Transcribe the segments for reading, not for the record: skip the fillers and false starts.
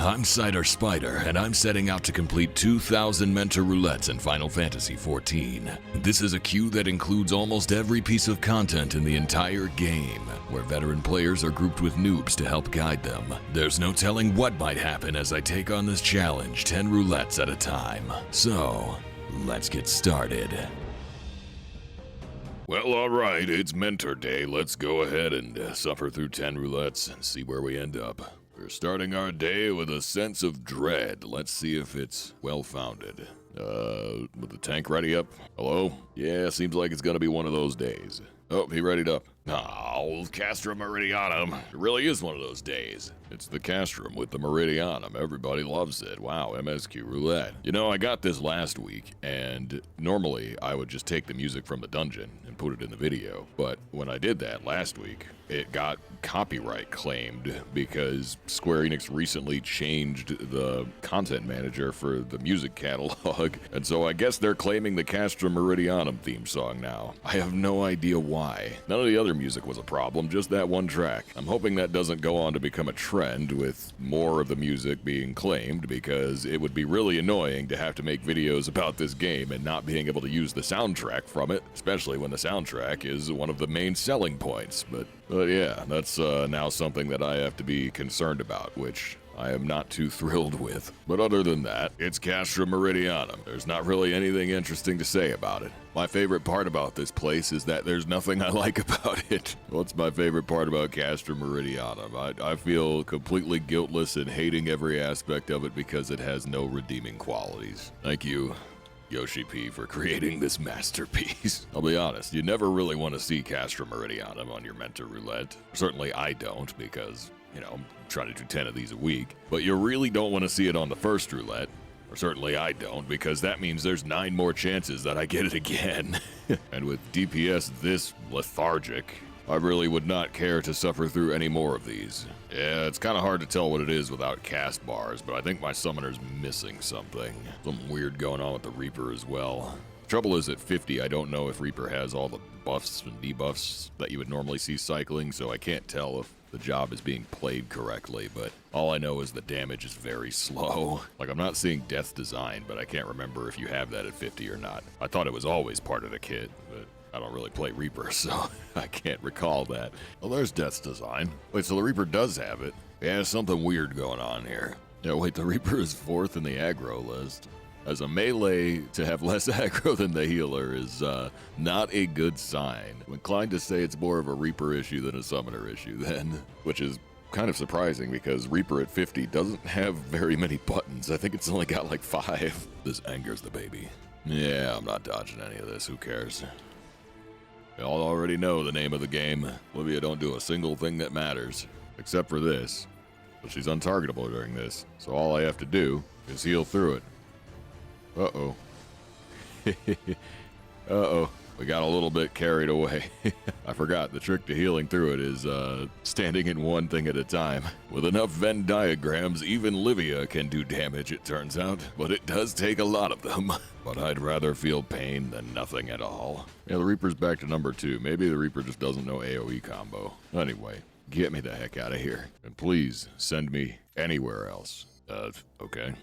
I'm Cider Spider, and I'm setting out to complete 2,000 mentor roulettes in Final Fantasy XIV. This is a queue that includes almost every piece of content in the entire game, where veteran players are grouped with noobs to help guide them. There's no telling what might happen as I take on this challenge 10 roulettes at a time. So, let's get started. Well, alright, it's Mentor Day. Let's go ahead and suffer through 10 roulettes and see where we end up. We're starting our day with a sense of dread. Let's see if it's well-founded. With the tank ready up? Hello? Yeah, seems like it's gonna be one of those days. Oh, he readied up. Oh, Castrum Meridianum. It really is one of those days. It's the Castrum with the Meridianum. Everybody loves it. Wow, MSQ Roulette. You know, I got this last week, and normally I would just take the music from the dungeon and put it in the video. But when I did that last week, it got copyright claimed because Square Enix recently changed the content manager for the music catalog. And so I guess they're claiming the Castrum Meridianum theme song now. I have no idea why. None of the other music was a problem, just that one track. I'm hoping that doesn't go on to become a trend with more of the music being claimed, because it would be really annoying to have to make videos about this game and not being able to use the soundtrack from it, especially when the soundtrack is one of the main selling points. But yeah, that's now something that I have to be concerned about, which I am not too thrilled with. But other than that, it's Castrum Meridianum. There's not really anything interesting to say about it. My favorite part about this place is that there's nothing I like about it. What's my favorite part about Castrum Meridianum? I feel completely guiltless in hating every aspect of it because it has no redeeming qualities. Thank you, Yoshi P, for creating this masterpiece. I'll be honest, you never really want to see Castrum Meridianum on your Mentor Roulette. Certainly I don't, because, you know, I'm trying to do 10 of these a week. But you really don't want to see it on the first roulette. Or certainly I don't, because that means there's 9 more chances that I get it again. And with DPS this lethargic, I really would not care to suffer through any more of these. Yeah, it's kind of hard to tell what it is without cast bars, but I think my summoner's missing something. Something weird going on with the Reaper as well. Trouble is, at 50, I don't know if Reaper has all the buffs and debuffs that you would normally see cycling, so I can't tell if the job is being played correctly, but all I know is the damage is very slow. Like, I'm not seeing Death's Design, but I can't remember if you have that at 50 or not. I thought it was always part of the kit, but I don't really play Reaper, so I can't recall that. Well, there's Death's Design. Wait, so the Reaper does have it. Yeah, something weird going on here. Yeah, wait, the Reaper is 4th in the aggro list. As a melee, to have less aggro than the healer is not a good sign. I'm inclined to say it's more of a Reaper issue than a summoner issue then, which is kind of surprising because Reaper at 50 doesn't have very many buttons. I think it's only got like 5. This angers the baby. Yeah, I'm not dodging any of this, who cares? Y'all already know the name of the game. Olivia don't do a single thing that matters, except for this. But she's untargetable during this, so all I have to do is heal through it. Uh-oh. Uh-oh. We got a little bit carried away. I forgot, the trick to healing through it is standing in one thing at a time. With enough Venn diagrams, even Livia can do damage, it turns out. But it does take a lot of them. But I'd rather feel pain than nothing at all. Yeah, the Reaper's back to number 2. Maybe the Reaper just doesn't know AoE combo. Anyway, get me the heck out of here. And please, send me anywhere else. Okay.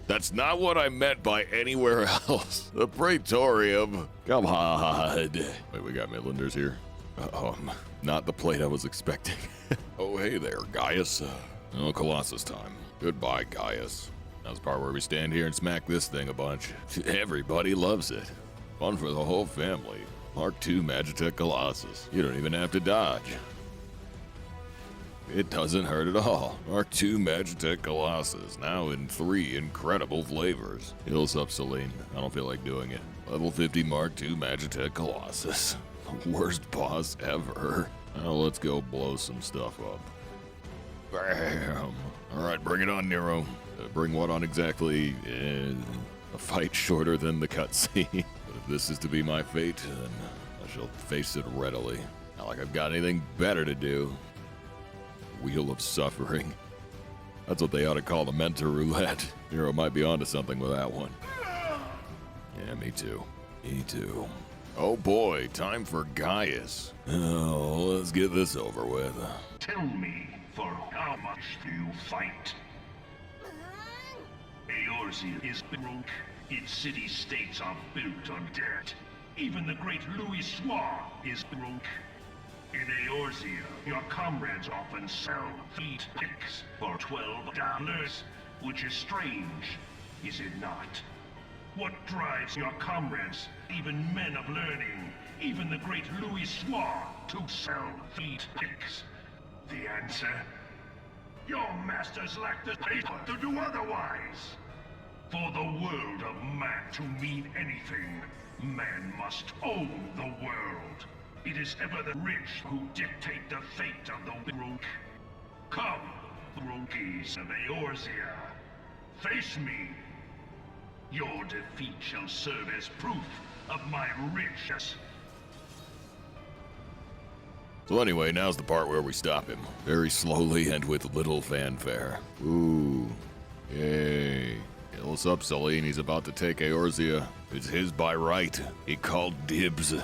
That's not what I meant by anywhere else. The Praetorium. Come on. Wait, we got Midlanders here. Not the plate I was expecting. Oh, hey there, Gaius. Oh, Colossus time. Goodbye, Gaius. Now's the part where we stand here and smack this thing a bunch. Everybody loves it. Fun for the whole family. Mark II Magitech Colossus. You don't even have to dodge. It doesn't hurt at all. Mark II Magitech Colossus, now in 3 incredible flavors. Heals up, Celine. I don't feel like doing it. Level 50 Mark II Magitech Colossus. The worst boss ever. Now let's go blow some stuff up. Bam! Alright, bring it on, Nero. Bring what on exactly? A fight shorter than the cutscene. But if this is to be my fate, then I shall face it readily. Not like I've got anything better to do. Wheel of Suffering. That's what they ought to call the Mentor Roulette. Nero might be onto something with that one. Yeah, me too. Me too. Oh boy, time for Gaius. Oh, let's get this over with. Tell me, for how much do you fight? Eorzea is broke. Its city-states are built on debt. Even the great Louis Soir is broke. In Eorzea, your comrades often sell fleet picks for $12, which is strange, is it not? What drives your comrades, even men of learning, even the great Louis Soir, to sell fleet picks? The answer? Your masters lack the paper to do otherwise. For the world of man to mean anything, man must own the world. It is ever the rich who dictate the fate of the broke. Come, Brokies of Eorzea, face me. Your defeat shall serve as proof of my richness. So anyway, now's the part where we stop him. Very slowly and with little fanfare. Ooh. Yay. Kill us up, Celine. He's about to take Eorzea. It's his by right. He called dibs.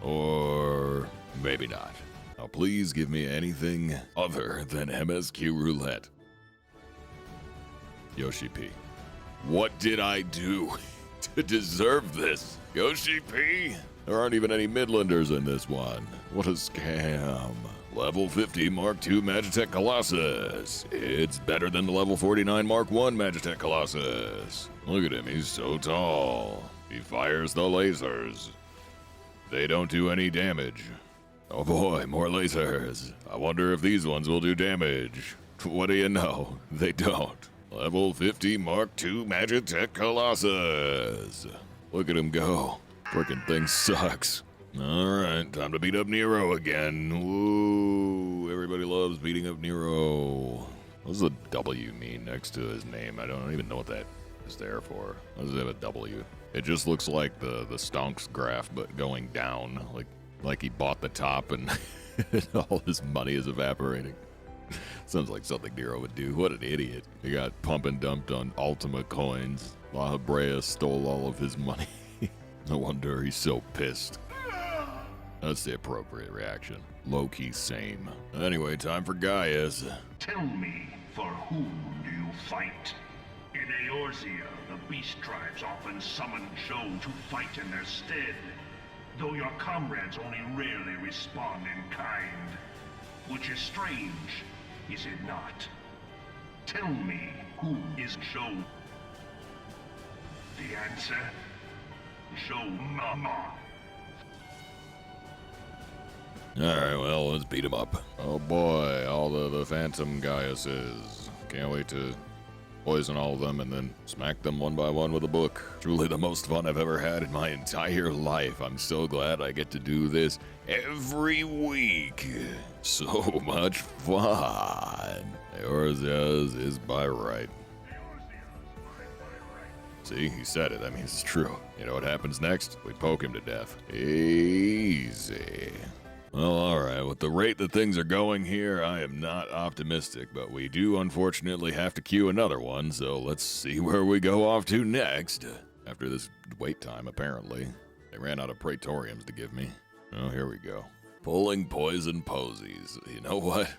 Or maybe not. Now please give me anything other than MSQ Roulette. Yoshi P. What did I do to deserve this? Yoshi P? There aren't even any Midlanders in this one. What a scam. Level 50 Mark II Magitech Colossus. It's better than the level 49 Mark I Magitech Colossus. Look at him, he's so tall. He fires the lasers. They don't do any damage. Oh boy, more lasers. I wonder if these ones will do damage. What do you know? They don't. Level 50 Mark II Magitech Colossus. Look at him go. Frickin' thing sucks. Alright, time to beat up Nero again. Woo! Everybody loves beating up Nero. What does the W mean next to his name? I don't even know what that is there for. What does it have a W? It just looks like the Stonks graph, but going down. Like he bought the top and all his money is evaporating. Sounds like something Nero would do. What an idiot. He got pump and dumped on Ultima coins. La Habrea stole all of his money. No wonder he's so pissed. That's the appropriate reaction. Low-key same. Anyway, time for Gaius. Tell me, for whom do you fight? In Eorzea, the beast tribes often summon Joe to fight in their stead, though your comrades only rarely respond in kind. Which is strange, is it not? Tell me, who is Joe? The answer? Joe Mama. Alright, well, let's beat him up. Oh boy, all the Phantom Gaiuses. Can't wait to poison all of them and then smack them one by one with a book. Truly the most fun I've ever had in my entire life. I'm so glad I get to do this every week. So much fun. Eorzea's is by right. See, he said it. That means it's true. You know what happens next? We poke him to death. Easy. Well, alright, with the rate that things are going here, I am not optimistic, but we do unfortunately have to queue another one, so let's see where we go off to next. After this wait time, apparently. They ran out of praetoriums to give me. Oh, here we go. Pulling poison posies. You know what?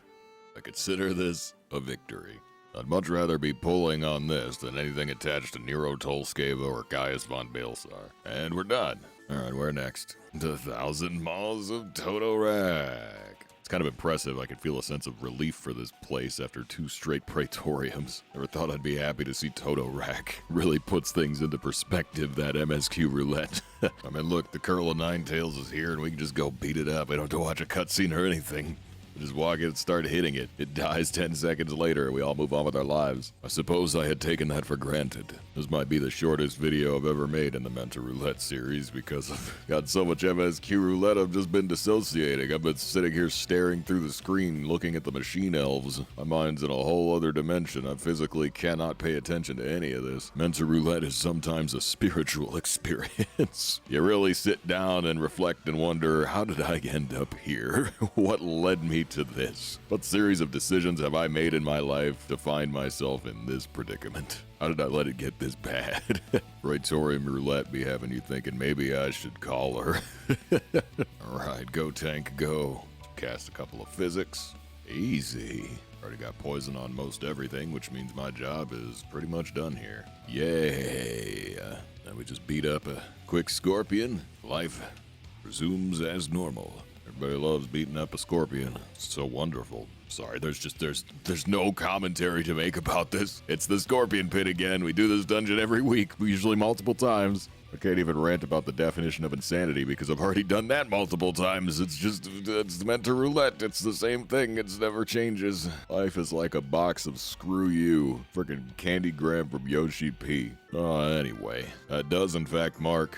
I consider this a victory. I'd much rather be pulling on this than anything attached to Nero Tolskeva or Gaius von Balsar. And we're done. Alright, where next? The 1,000 Malls of Totorak. It's kind of impressive. I could feel a sense of relief for this place after 2 straight praetoriums. Never thought I'd be happy to see Totorak. Really puts things into perspective, that MSQ roulette. I mean, look, the Curl of Nine Tails is here and we can just go beat it up. I don't have to watch a cutscene or anything. Just walk in and start hitting it. It dies 10 seconds later and we all move on with our lives. I suppose I had taken that for granted. This might be the shortest video I've ever made in the Mentor Roulette series because I've got so much MSQ roulette I've just been dissociating. I've been sitting here staring through the screen looking at the machine elves. My mind's in a whole other dimension. I physically cannot pay attention to any of this. Mentor Roulette is sometimes a spiritual experience. You really sit down and reflect and wonder, how did I end up here? What led me to this? What series of decisions have I made in my life to find myself in this predicament? How did I let it get this bad? Praetorium Roulette be having you thinking maybe I should call her. Alright, go tank, go. Cast a couple of physics. Easy. Already got poison on most everything, which means my job is pretty much done here. Yay! Now we just beat up a quick scorpion. Life resumes as normal. Everybody loves beating up a scorpion. It's so wonderful. Sorry, there's no commentary to make about this. It's the scorpion pit again. We do this dungeon every week, usually multiple times. I can't even rant about the definition of insanity because I've already done that multiple times. It's meant to roulette. It's the same thing. It never changes. Life is like a box of screw you. Frickin' candy grab from Yoshi P. Anyway, that does in fact mark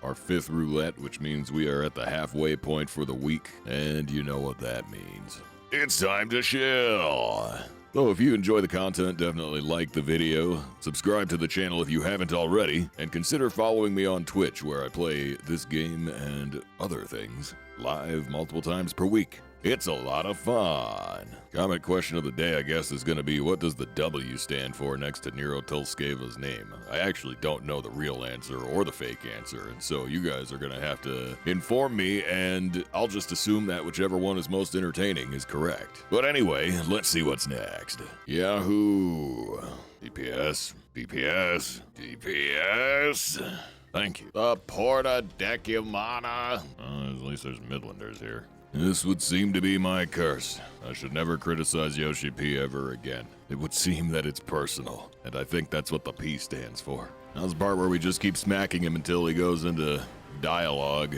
our 5th roulette, which means we are at the halfway point for the week, and you know what that means. It's time to chill! So if you enjoy the content, definitely like the video, subscribe to the channel if you haven't already, and consider following me on Twitch where I play this game and other things live multiple times per week. It's a lot of fun. Comment question of the day, I guess, is going to be, what does the W stand for next to Nero Tulskeva's name? I actually don't know the real answer or the fake answer, and so you guys are going to have to inform me, and I'll just assume that whichever one is most entertaining is correct. But anyway, let's see what's next. Yahoo! DPS, DPS, DPS. Thank you. The Porta Decumana. At least there's Midlanders here. This would seem to be my curse. I should never criticize Yoshi P ever again. It would seem that it's personal, and I think that's what the P stands for. Now's the part where we just keep smacking him until he goes into dialogue.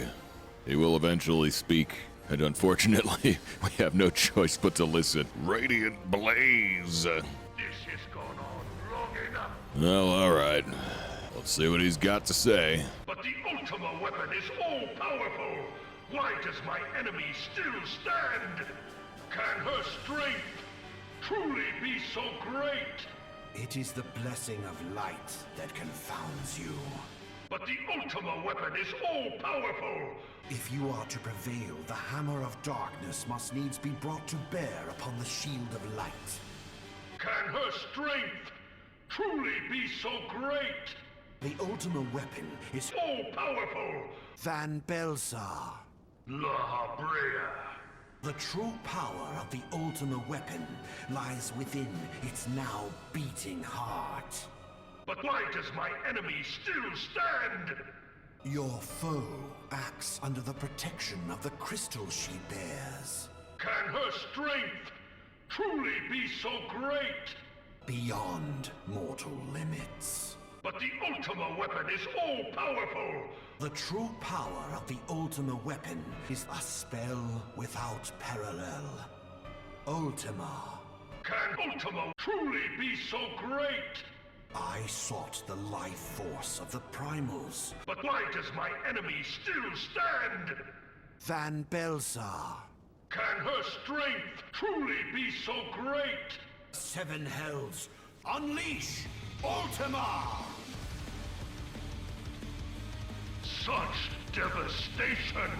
He will eventually speak, and unfortunately, we have no choice but to listen. Radiant Blaze! This has gone on long enough. Well, alright. Let's see what he's got to say. But the Ultima weapon is all-powerful. Why does my enemy still stand? Can her strength truly be so great? It is the blessing of light that confounds you. But the Ultima weapon is all-powerful. If you are to prevail, the hammer of darkness must needs be brought to bear upon the shield of light. Can her strength truly be so great? The Ultima weapon is All-powerful. Van Belsar. La Brea. The true power of the Ultima weapon lies within its now beating heart. But why does my enemy still stand? Your foe acts under the protection of the crystal she bears. Can her strength truly be so great? Beyond mortal limits. But the Ultima weapon is all-powerful. The true power of the Ultima weapon is a spell without parallel. Ultima. Can Ultima truly be so great? I sought the life force of the primals. But why does my enemy still stand? Van Belsar. Can her strength truly be so great? 7 hells. Unleash Ultima! Such devastation!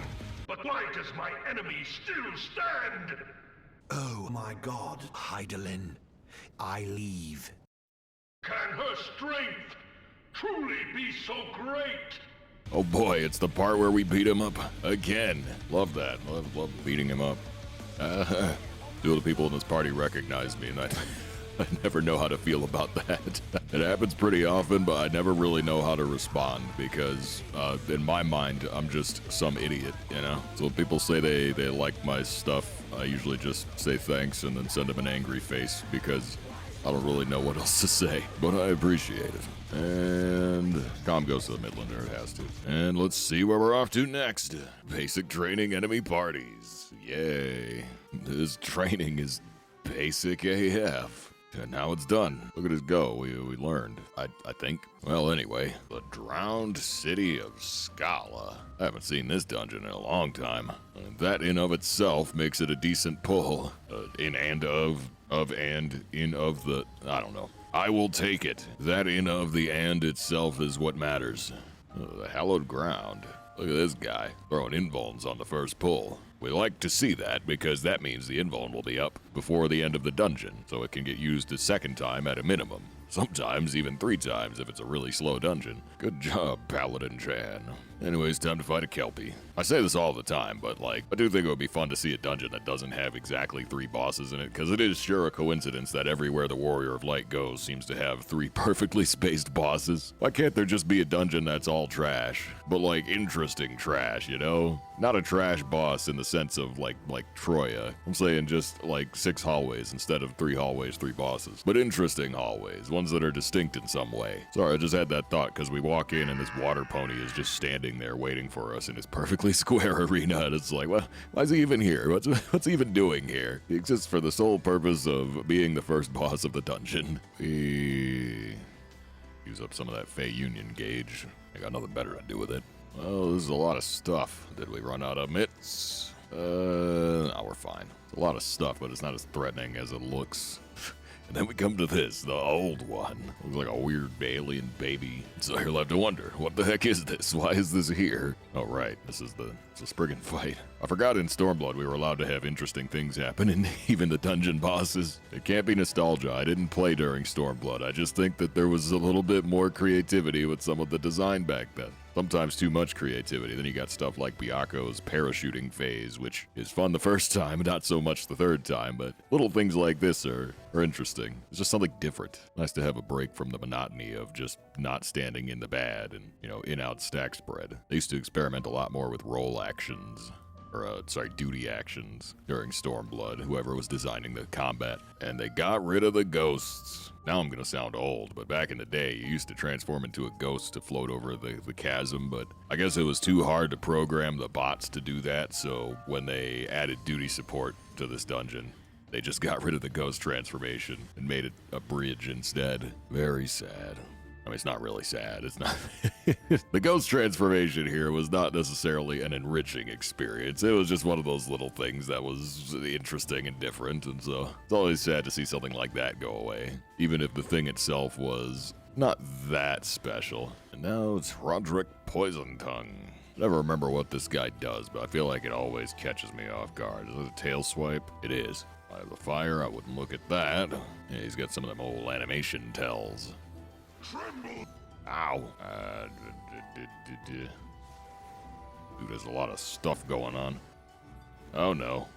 But why does my enemy still stand? Oh my god, Heidelin. I leave. Can her strength truly be so great? Oh boy, it's the part where we beat him up again. Love that. Love beating him up. Two of the people in this party recognize me, and I never know how to feel about that. It happens pretty often, but I never really know how to respond because, in my mind, I'm just some idiot, you know? So when people say they like my stuff, I usually just say thanks and then send them an angry face because I don't really know what else to say, but I appreciate it. And comm goes to the Midlander, it has to. And let's see where we're off to next. Basic training enemy parties. Yay. This training is basic AF. And now it's done. Look at us go. We learned, I think. Well, anyway, the Drowned City of Scala. I haven't seen this dungeon in a long time. And that in of itself makes it a decent pull. In and of the, I don't know. I will take it. That in of the and itself is what matters. The hallowed ground. Look at this guy, throwing invulns on the first pull. We like to see that because that means the invuln will be up. before the end of the dungeon, so it can get used a second time at a minimum. Sometimes even 3 times if it's a really slow dungeon. Good job, Paladin Chan. Anyways, time to fight a Kelpie. I say this all the time, but like, I do think it would be fun to see a dungeon that doesn't have exactly 3 bosses in it, because it is sure a coincidence that everywhere the Warrior of Light goes seems to have 3 perfectly spaced bosses. Why can't there just be a dungeon that's all trash? But like, interesting trash, you know? Not a trash boss in the sense of like Troya. I'm saying just like 6 hallways instead of 3 hallways, 3 bosses. But interesting hallways, ones that are distinct in some way. Sorry, I just had that thought because we walk in and this water pony is just standing there waiting for us in his perfectly square arena, and it's like, well, why is he even here? What's he even doing here? He exists for the sole purpose of being the first boss of the dungeon. We use up some of that Fey Union gauge. I got nothing better to do with it. Well, this is a lot of stuff. Did we run out of mitts? No, we're fine. It's a lot of stuff, but it's not as threatening as it looks. And then we come to this, the old one. Looks like a weird alien baby. So you're left to wonder, what the heck is this? Why is this here? Oh right, it's a Spriggan fight. I forgot in Stormblood we were allowed to have interesting things happen in even the dungeon bosses. It can't be nostalgia, I didn't play during Stormblood. I just think that there was a little bit more creativity with some of the design back then. Sometimes too much creativity. Then you got stuff like Byaku's parachuting phase, which is fun the first time, not so much the third time, but little things like this are interesting. It's just something different. Nice to have a break from the monotony of just not standing in the bad and, you know, in-out stack spread. They used to experiment a lot more with roll actions. Duty actions during Stormblood, whoever was designing the combat. And they got rid of the ghosts. Now I'm gonna sound old, but back in the day, you used to transform into a ghost to float over the chasm, but I guess it was too hard to program the bots to do that, so when they added duty support to this dungeon, they just got rid of the ghost transformation and made it a bridge instead. Very sad. I mean, it's not really sad. It's not. The ghost transformation here was not necessarily an enriching experience. It was just one of those little things that was interesting and different, and so it's always sad to see something like that go away, even if the thing itself was not that special. And now it's Roderick Poison Tongue. I never remember what this guy does, but I feel like it always catches me off guard. Is it a tail swipe? It is. I have the fire, I wouldn't look at that. Yeah, he's got some of them old animation tells. Tremble! Ow. Dude, there's a lot of stuff going on. Oh no.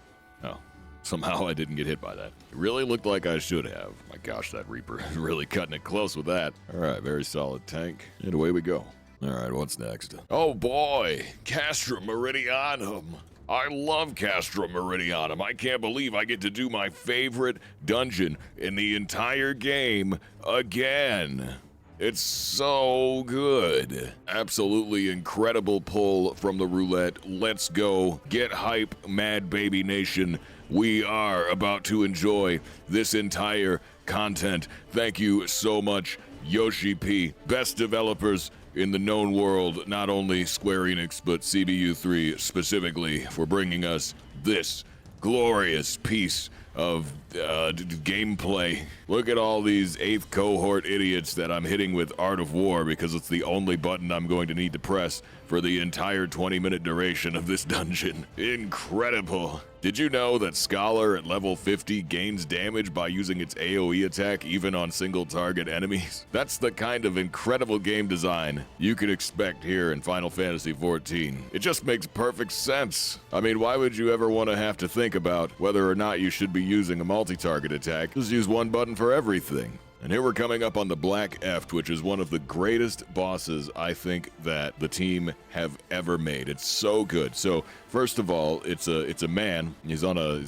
Oh. Somehow I didn't get hit by that. It really looked like I should have. My gosh, that Reaper is really cutting it close with that. Alright, very solid tank. And away we go. Alright, what's next? Oh boy! Castrum Meridianum! I love Castrum Meridianum. I can't believe I get to do my favorite dungeon in the entire game again. It's so good. Absolutely incredible pull from the roulette. Let's go. Get hype, Mad Baby Nation. We are about to enjoy this entire content. Thank you so much, Yoshi P. Best developers in the known world, not only Square Enix, but CBU3 specifically, for bringing us this glorious piece of gameplay. Look at all these 8th cohort idiots that I'm hitting with Art of War because it's the only button I'm going to need to press for the entire 20-minute duration of this dungeon. Incredible. Did you know that Scholar at level 50 gains damage by using its AoE attack even on single target enemies? That's the kind of incredible game design you can expect here in Final Fantasy XIV. It just makes perfect sense. I mean, why would you ever want to have to think about whether or not you should be using a multi-target attack? Just use one button for everything. And here we're coming up on the Black Eft, which is one of the greatest bosses I think that the team have ever made. It's so good. So first of all, it's a man. He's on a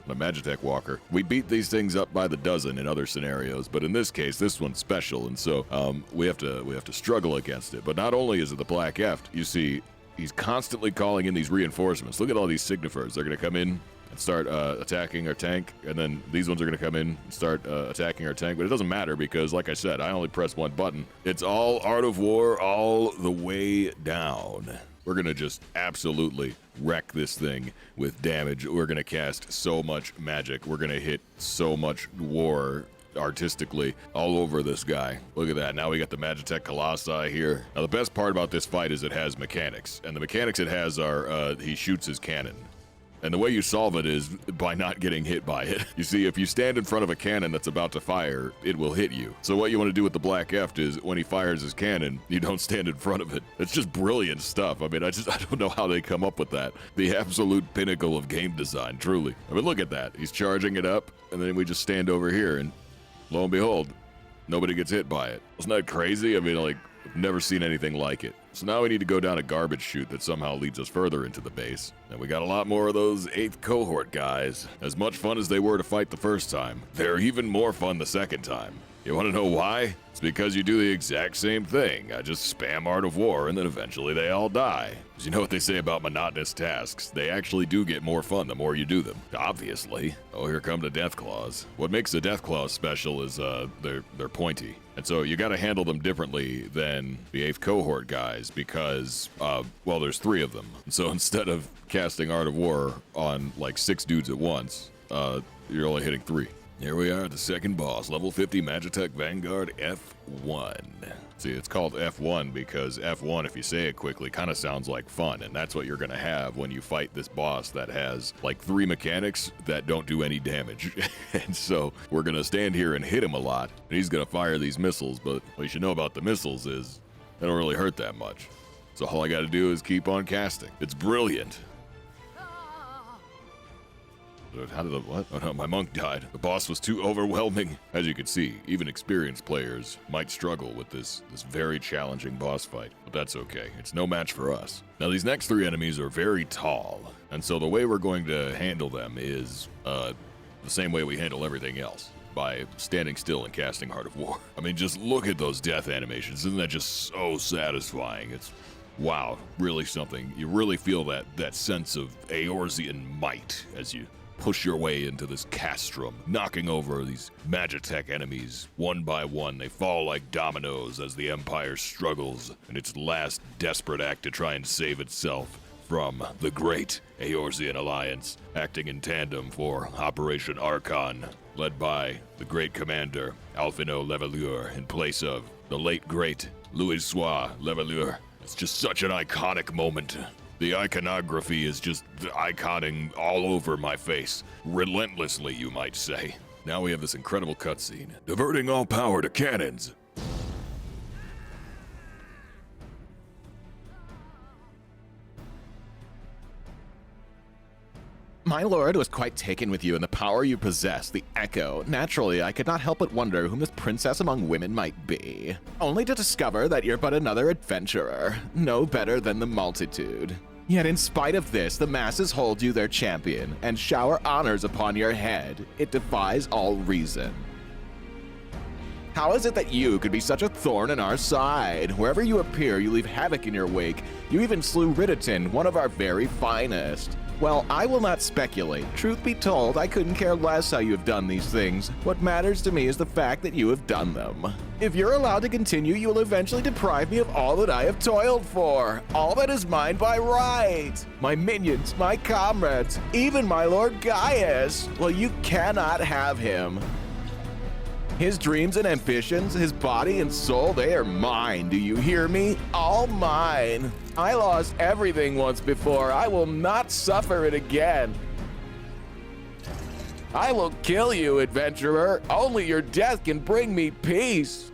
Magitech walker. We beat these things up by the dozen in other scenarios, but in this case, this one's special, and so we have to struggle against it. But not only is it the Black Eft, you see, he's constantly calling in these reinforcements. Look at all these signifers. They're gonna come in and start attacking our tank, and then these ones are going to come in and start attacking our tank, but it doesn't matter because, like I said, I only press one button. It's all Art of War all the way down. We're going to just absolutely wreck this thing with damage. We're going to cast so much magic. We're going to hit so much war artistically all over this guy. Look at that. Now we got the Magitech Colossi here. Now the best part about this fight is it has mechanics, and the mechanics it has are he shoots his cannon. And the way you solve it is by not getting hit by it. You see, if you stand in front of a cannon that's about to fire, it will hit you. So what you want to do with the Black Eft is when he fires his cannon, you don't stand in front of it. It's just brilliant stuff. I mean, I don't know how they come up with that. The absolute pinnacle of game design, truly. I mean, look at that. He's charging it up, and then we just stand over here, and lo and behold, nobody gets hit by it. Isn't that crazy? I mean, like, I've never seen anything like it. So now we need to go down a garbage chute that somehow leads us further into the base. And we got a lot more of those 8th cohort guys. As much fun as they were to fight the first time, they're even more fun the second time. You want to know why? It's because you do the exact same thing. I just spam Art of War and then eventually they all die. Because you know what they say about monotonous tasks. They actually do get more fun the more you do them. Obviously. Oh, here come the Deathclaws. What makes the Deathclaws special is they're pointy. And so you gotta handle them differently than the 8th cohort guys because, well, there's 3 of them. So instead of casting Art of War on like 6 dudes at once, you're only hitting 3. Here we are at the second boss, level 50 Magitech Vanguard F1. See, it's called F1 because F1, if you say it quickly, kind of sounds like fun, and that's what you're gonna have when you fight this boss that has like 3 mechanics that don't do any damage. And so we're gonna stand here and hit him a lot, and he's gonna fire these missiles, but what you should know about the missiles is they don't really hurt that much. So all I gotta do is keep on casting. It's brilliant. How did what? Oh no, my monk died. The boss was too overwhelming. As you can see, even experienced players might struggle with this very challenging boss fight, but that's okay. It's no match for us. Now these next 3 enemies are very tall, and so the way we're going to handle them is the same way we handle everything else, by standing still and casting Heart of War. I mean, just look at those death animations. Isn't that just so satisfying? It's wow, really something. You really feel that sense of Eorzean might as you push your way into this castrum, knocking over these Magitech enemies one by one. They fall like dominoes as the Empire struggles in its last desperate act to try and save itself from the great Eorzean Alliance, acting in tandem for Operation Archon, led by the great commander Alphino Levelure in place of the late great Louis-Sois Levelure. It's just such an iconic moment. The iconography is just iconing all over my face. Relentlessly, you might say. Now we have this incredible cutscene. Diverting all power to cannons. My lord was quite taken with you and the power you possess, the Echo. Naturally, I could not help but wonder whom this princess among women might be. Only to discover that you're but another adventurer, no better than the multitude. Yet in spite of this, the masses hold you their champion and shower honors upon your head. It defies all reason. How is it that you could be such a thorn in our side? Wherever you appear, you leave havoc in your wake. You even slew Ridditon, one of our very finest. Well, I will not speculate. Truth be told, I couldn't care less how you have done these things. What matters to me is the fact that you have done them. If you're allowed to continue, you will eventually deprive me of all that I have toiled for. All that is mine by right. My minions, my comrades, even my Lord Gaius. Well, you cannot have him. His dreams and ambitions, his body and soul, they are mine. Do you hear me? All mine. I lost everything once before. I will not suffer it again. I will kill you, adventurer. Only your death can bring me peace.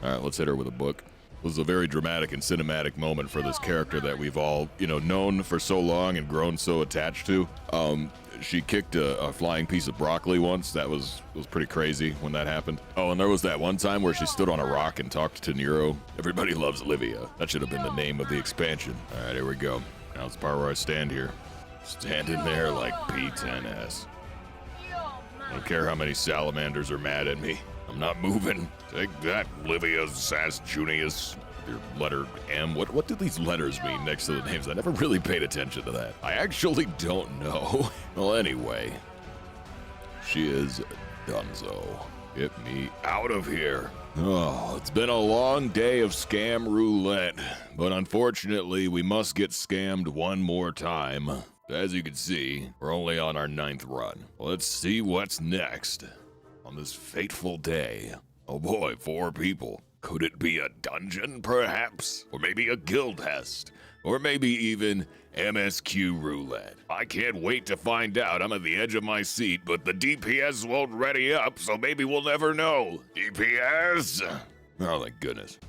All right, let's hit her with a book. This was a very dramatic and cinematic moment for this character that we've all, known for so long and grown so attached to. She kicked a flying piece of broccoli once. That was pretty crazy when that happened. Oh, and there was that one time where she stood on a rock and talked to Nero. Everybody loves Livia. That should have been the name of the expansion. All right, here we go. Now it's the part where I stand here. Standing there like P10S. I don't care how many salamanders are mad at me. I'm not moving. Take that, Livia Sass Junius. Your letter M. What do these letters mean next to the names? I never really paid attention to that. I actually don't know. Well, anyway. She is donezo. Get me out of here. Oh, it's been a long day of scam roulette, but unfortunately, we must get scammed one more time. As you can see, we're only on our 9th run. Let's see what's next on this fateful day. Oh boy, 4 people. Could it be a dungeon, perhaps? Or maybe a guild test? Or maybe even MSQ Roulette. I can't wait to find out. I'm at the edge of my seat, but the DPS won't ready up, so maybe we'll never know. DPS? Oh, thank goodness.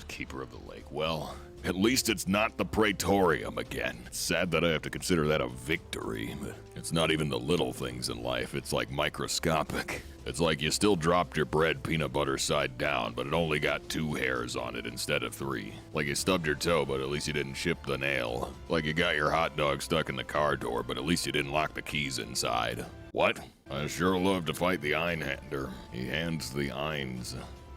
Keeper of the Lake. Well, at least it's not the Praetorium again. It's sad that I have to consider that a victory, but it's not even the little things in life. It's like microscopic. It's like you still dropped your bread peanut butter side down, but it only got 2 hairs on it instead of 3. Like you stubbed your toe, but at least you didn't chip the nail. Like you got your hot dog stuck in the car door, but at least you didn't lock the keys inside. What? I sure love to fight the Einhander. He hands the Eins.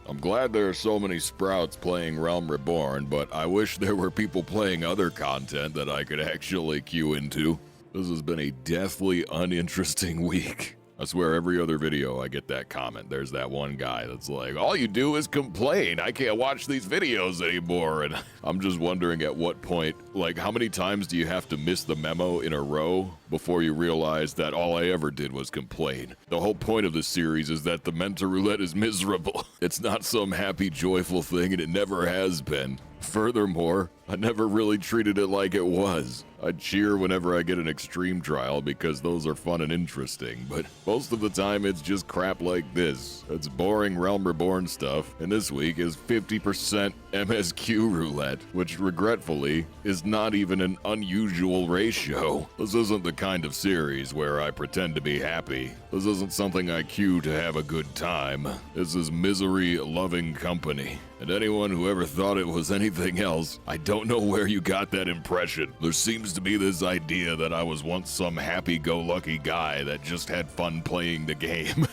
I'm glad there are so many sprouts playing Realm Reborn, but I wish there were people playing other content that I could actually queue into. This has been a deathly uninteresting week. I swear every other video I get that comment. There's that one guy that's like, all you do is complain. I can't watch these videos anymore. And I'm just wondering at what point, like how many times do you have to miss the memo in a row before you realize that all I ever did was complain? The whole point of this series is that the Mentor Roulette is miserable. It's not some happy, joyful thing, and it never has been. Furthermore, I never really treated it like it was. I cheer whenever I get an extreme trial because those are fun and interesting, but most of the time it's just crap like this. It's boring Realm Reborn stuff, and this week is 50% MSQ Roulette, which regretfully is not even an unusual ratio. This isn't the kind of series where I pretend to be happy. This isn't something I queue to have a good time. This is misery-loving company. And anyone who ever thought it was anything else, I don't know where you got that impression. There seems to be this idea that I was once some happy-go-lucky guy that just had fun playing the game.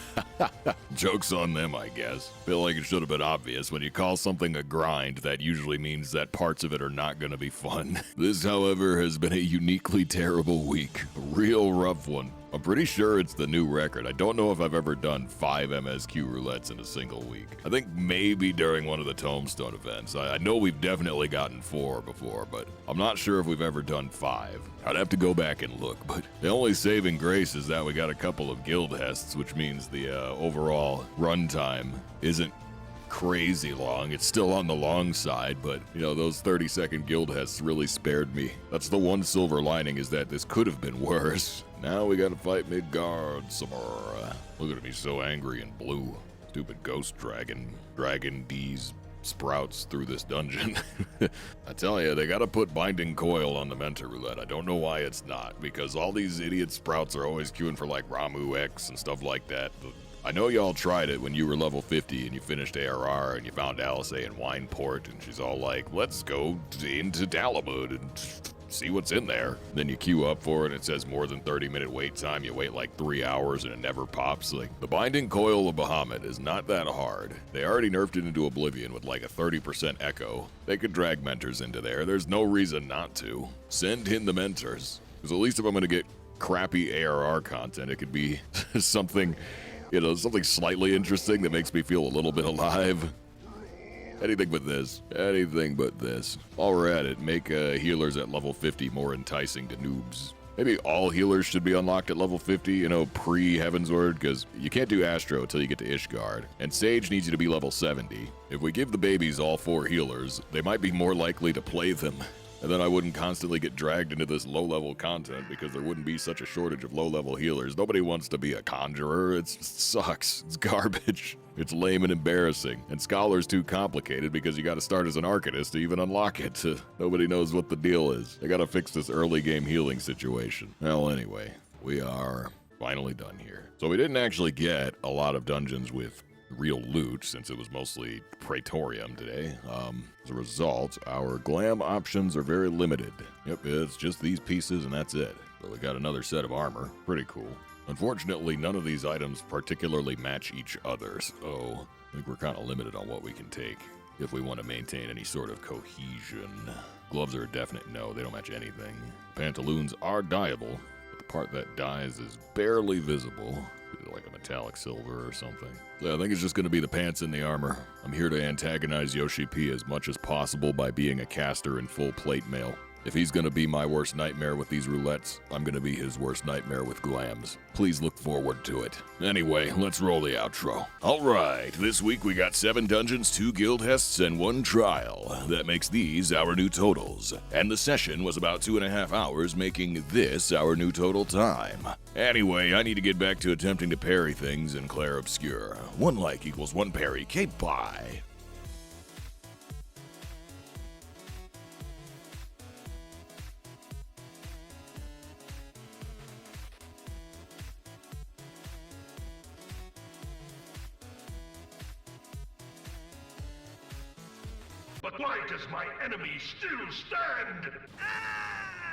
Joke's on them, I guess. Feel like it should have been obvious. When you call something a grind, that usually means that parts of it are not going to be fun. This, however, has been a uniquely terrible week. A real rough one. I'm pretty sure it's the new record. I don't know if I've ever done 5 MSQ roulettes in a single week. I think maybe during one of the Tombstone events. I know we've definitely gotten 4 before, but I'm not sure if we've ever done 5. I'd have to go back and look, but the only saving grace is that we got a couple of guild hests, which means the overall runtime isn't crazy long. It's still on the long side, but you know, those 30-second guild hests really spared me. That's the one silver lining, is that this could have been worse. Now we gotta fight Midgard some more. Look at me so angry and blue. Stupid ghost dragon. Dragon D's sprouts through this dungeon. I tell you, they gotta put binding coil on the Mentor Roulette. I don't know why it's not, because all these idiot sprouts are always queuing for like Ramu X and stuff like that. I know y'all tried it when you were level 50 and you finished ARR and you found Alice in Wineport and she's all like, let's go into Dalamud and see what's in there. Then you queue up for it and it says more than 30-minute wait time. You wait like 3 hours and it never pops. Like, the binding coil of Bahamut is not that hard. They already nerfed it into Oblivion with like a 30% echo. They could drag mentors into there. There's no reason not to. Send in the mentors. Because at least if I'm gonna get crappy ARR content, it could be something, you know, something slightly interesting that makes me feel a little bit alive. Anything but this. Anything but this. While we're at it, make healers at level 50 more enticing to noobs. Maybe all healers should be unlocked at level 50, you know, pre-Heavensward, because you can't do Astro until you get to Ishgard. And Sage needs you to be level 70. If we give the babies all 4 healers, they might be more likely to play them. And then I wouldn't constantly get dragged into this low-level content because there wouldn't be such a shortage of low-level healers. Nobody wants to be a conjurer. It sucks. It's garbage. It's lame and embarrassing. And Scholar's too complicated because you gotta start as an Arcanist to even unlock it. Nobody knows what the deal is. They gotta fix this early-game healing situation. Well, anyway, we are finally done here. So we didn't actually get a lot of dungeons with real loot, since it was mostly Praetorium today. As a result, our glam options are very limited. Yep, it's just these pieces and that's it. But we got another set of armor. Pretty cool. Unfortunately, none of these items particularly match each other, so I think we're kind of limited on what we can take if we want to maintain any sort of cohesion. Gloves are a definite no, they don't match anything. Pantaloons are dyeable, but the part that dyes is barely visible. Like a metallic silver or something. So I think it's just going to be the pants and the armor. I'm here to antagonize Yoshi P as much as possible by being a caster in full plate mail. If he's gonna be my worst nightmare with these roulettes, I'm gonna be his worst nightmare with glams. Please look forward to it. Anyway, let's roll the outro. Alright, this week we got 7 dungeons, 2 guild hests, and 1 trial. That makes these our new totals. And the session was about 2.5 hours, making this our new total time. Anyway, I need to get back to attempting to parry things in Clair Obscure. 1 like equals 1 parry. Okay, bye. But why does my enemy still stand? Ah!